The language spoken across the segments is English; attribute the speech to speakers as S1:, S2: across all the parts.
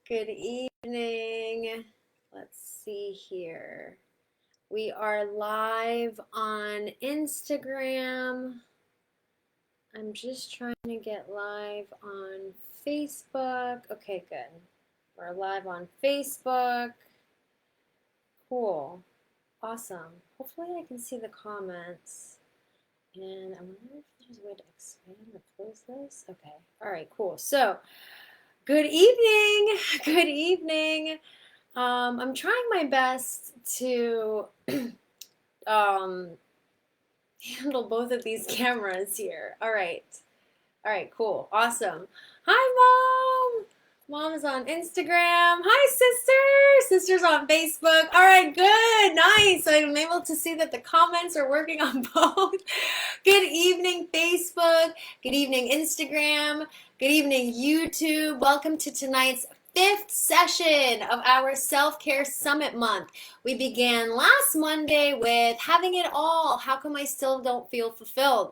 S1: Good evening. Let's see here. We are live on Instagram. I'm just trying to get live on Facebook. Okay, good. We're live on Facebook. Cool. Awesome. Hopefully I can see the comments. And I wonder if there's a way to expand or close this. Okay. All right, cool. So, good evening. Good evening. I'm trying my best to handle both of these cameras here. All right. All right, cool. Awesome. Hi, Mom. Mom's on Instagram. Hi, sister. Sister's on Facebook. All right, good. Nice. I'm able to see that the comments are working on both. Good evening, Facebook. Good evening, Instagram. Good evening, YouTube. Welcome to tonight's 5th session of our Self-Care Summit Month. We began last Monday with having it all. How come I still don't feel fulfilled?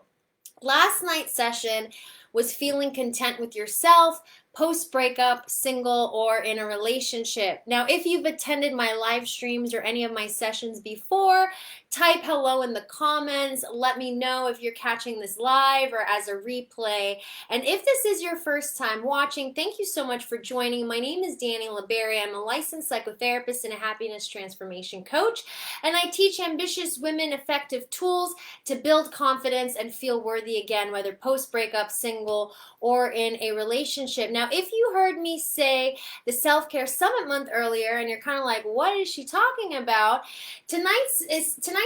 S1: Last night's session was feeling content with yourself, post-breakup, single, or in a relationship. Now, if you've attended my live streams or any of my sessions before, type hello in the comments. Let me know if you're catching this live or as a replay. And if this is your first time watching, thank you so much for joining. My name is Dani 𝑺𝒆𝒐𝒏𝒕. I'm a licensed psychotherapist and a happiness transformation coach. And I teach ambitious women effective tools to build confidence and feel worthy again, whether post-breakup, single, or in a relationship. Now, if you heard me say the Self-Care Summit Month earlier and you're kind of like, what is she talking about? Tonight's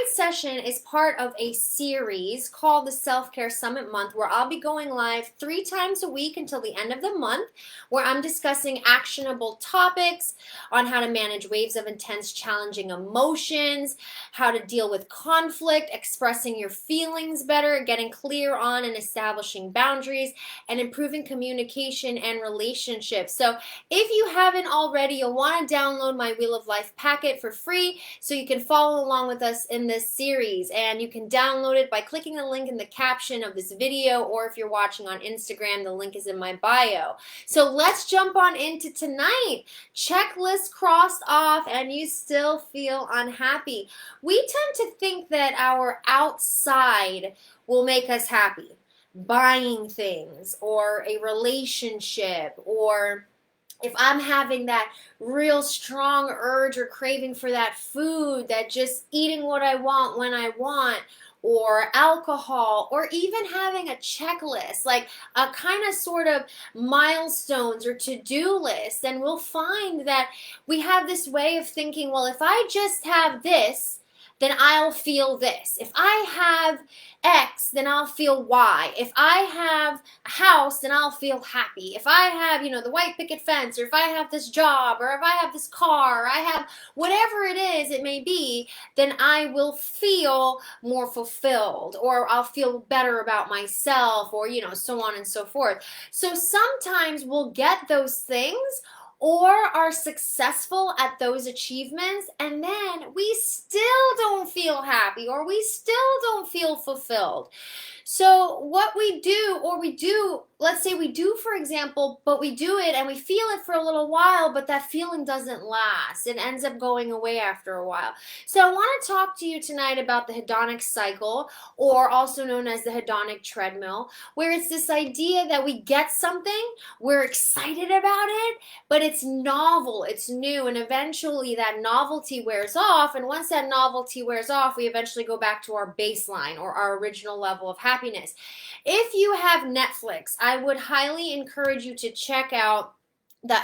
S1: session is part of a series called the Self-Care Summit Month, where I'll be going live 3 times a week until the end of the month, where I'm discussing actionable topics on how to manage waves of intense, challenging emotions, how to deal with conflict, expressing your feelings better, getting clear on and establishing boundaries, and improving communication and relationships. So if you haven't already, you'll want to download my Wheel of Life packet for free so you can follow along with us in this series. And you can download it by clicking the link in the caption of this video, or if you're watching on Instagram, the link is in my bio. So let's jump on into tonight. Checklist crossed off and you still feel unhappy. We tend to think that our outside will make us happy. Buying things, or a relationship, or if I'm having that real strong urge or craving for that food, that just eating what I want when I want, or alcohol, or even having a checklist, like a kind of sort of milestones or to-do list, then we'll find that we have this way of thinking, well, if I just have this, then I'll feel this. If I have X, then I'll feel Y. If I have a house, then I'll feel happy. If I have, the white picket fence, or if I have this job, or if I have this car, or I have whatever it is it may be, then I will feel more fulfilled, or I'll feel better about myself, or, so on and so forth. So sometimes we'll get those things, or are successful at those achievements, and then we still don't feel happy, or we still don't feel fulfilled. So what we do, let's say we do, for example, but we do it and we feel it for a little while, but that feeling doesn't last. It ends up going away after a while. So I want to talk to you tonight about the hedonic cycle, or also known as the hedonic treadmill, where it's this idea that we get something, we're excited about it, but it's novel, it's new, and eventually that novelty wears off, and once that novelty wears off, we eventually go back to our baseline, or our original level of happiness. If you have Netflix, I would highly encourage you to check out the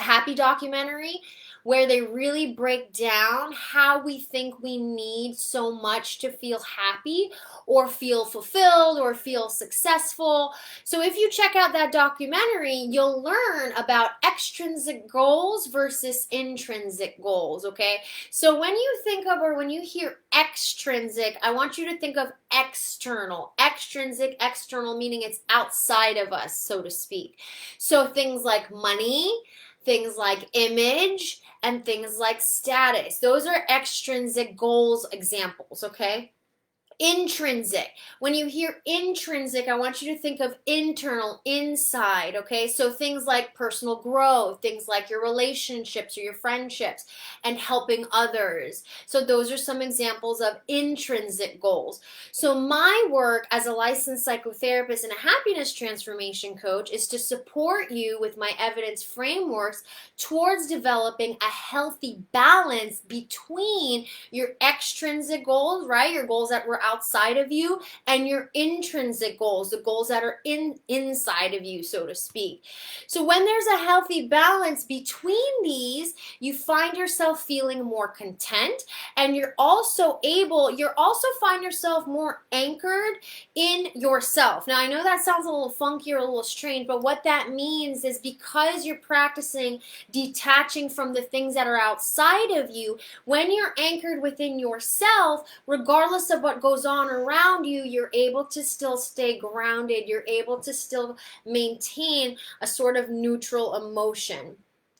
S1: Happy documentary, where they really break down how we think we need so much to feel happy, or feel fulfilled, or feel successful. So if you check out that documentary, you'll learn about extrinsic goals versus intrinsic goals, okay? So when you think of, or when you hear extrinsic, I want you to think of external. Extrinsic, external, meaning it's outside of us, so to speak. So things like money, things like image, and things like status. Those are extrinsic goals examples, okay? Intrinsic. When you hear intrinsic, I want you to think of internal, inside, okay? So things like personal growth, things like your relationships or your friendships, and helping others. So those are some examples of intrinsic goals. So my work as a licensed psychotherapist and a happiness transformation coach is to support you with my evidence frameworks towards developing a healthy balance between your extrinsic goals, right? Your goals that were outside of you, and your intrinsic goals, the goals that are inside of you, so to speak. So when there's a healthy balance between these, you find yourself feeling more content, and you're also find yourself more anchored in yourself. Now I know that sounds a little funky or a little strange, but what that means is because you're practicing detaching from the things that are outside of you, when you're anchored within yourself, regardless of what goes on around you, you're able to still stay grounded. You're able to still maintain a sort of neutral emotion.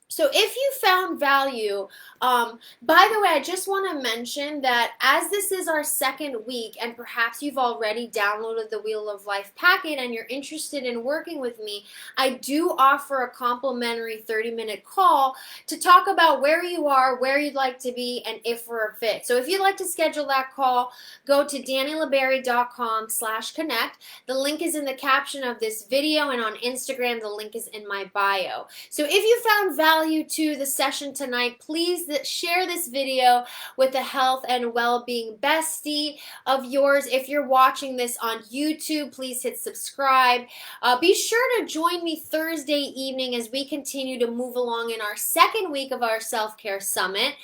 S1: So if you found value, by the way, I just want to mention that as this is our second week, and perhaps you've already downloaded the Wheel of Life packet and you're interested in working with me, I do offer a complimentary 30-minute call to talk about where you are, where you'd like to be, and if we're a fit. So if you'd like to schedule that call, go to DaniLaBerry.com/connect. The link is in the caption of this video, and on Instagram, the link is in my bio. So if you found value to the session tonight, please share this video with a health and well-being bestie of yours. If you're watching this on YouTube, please hit subscribe. Be sure to join me Thursday evening as we continue to move along in our second week of our self-care summit.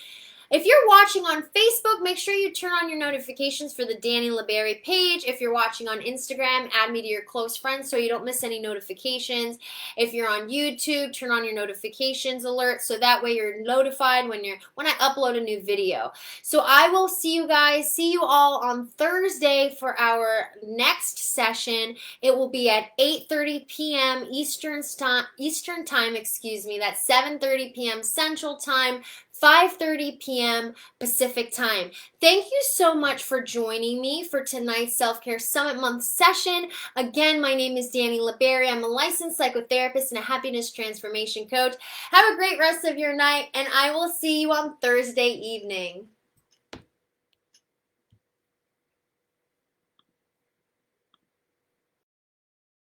S1: If you're watching on Facebook, make sure you turn on your notifications for the Dani LaBerry page. If you're watching on Instagram, add me to your close friends so you don't miss any notifications. If you're on YouTube, turn on your notifications alert so that way you're notified when I upload a new video. So I will see you all on Thursday for our next session. It will be at 8:30 p.m. Eastern time, That's 7:30 p.m. Central Time, 5:30 p.m. Pacific Time. Thank you so much for joining me for tonight's Self-Care Summit Month session. Again, my name is Dani LaBerry. I'm a licensed psychotherapist and a happiness transformation coach. Have a great rest of your night, and I will see you on Thursday evening.